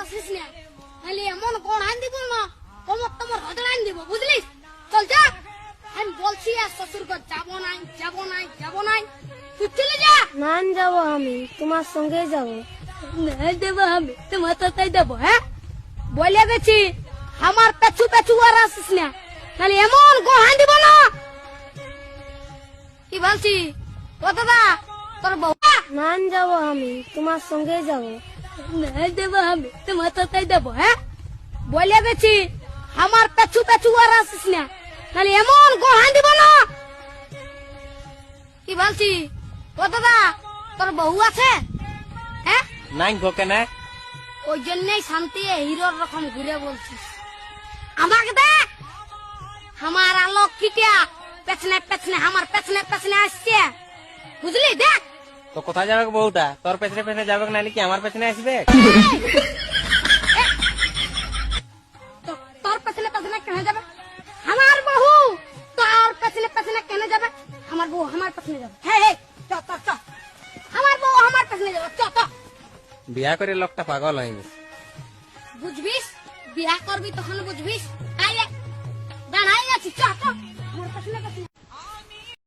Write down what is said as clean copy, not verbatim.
আসিস না, নাহলে এমন কোন আইন দিব না, কোমর তোমার হজর আইন দিব, বুঝলিস? চল যা, আমি বলছি আর শ্বশুর ঘর যাবো নাই, যাবো নাই, যাবো নাই, তুই চলে যা। না যাবো, আমি তোমার সঙ্গে যাবো। না দেবো আমি, তোমার তাই দেবো। হ্যাঁ বলে গেছি, আমার পেছু পেছু আর আসিস না, নাহলে এমন গোহান দিব না। কি বলছি ও দাদা, তোর বউ? না যাবো, আমি তোমার সঙ্গে যাবো। না দেবো আমি, তোমার তাই দেবো। হ্যাঁ বলে গেছি, আমার পেছু পেছু আর আসিস না, নাহলে এমন গোহান দিব না। কি বলছি ও দাদা, তোর বউ আছে? হ্যাঁ নাই গো কেন? ওই জন্যই শান্তি হিরোর রকম ঘুরে বলছিস। আমাকে দেখ, আমার আলোক কিটা পেছনে পেছনে, আমার পেছনে পেছনে আসছে, বুঝলি? দেখ তো কোথায় যাবে বউটা? তোর পেছনে পেছনে যাবে নাহলে কি আমার পেছনে আসবে? তোর পেছনে পেছনে কেন যাবে? আমার বউ তোর পেছনে পেছনে কেন যাবে? আমার বউ আমার পেছনে যাবে। হ্যাঁ চ চ চ, আমার বউ আমার পেছনে যাবে, চ চ। বিয়া করে লোকটা পাগল হয়ে গেছে। বুঝবিস, বিয়া করবি তখন বুঝবিস। আইলে দাঁড়াই আছি, চ চ, আমার পেছনে পেছনে।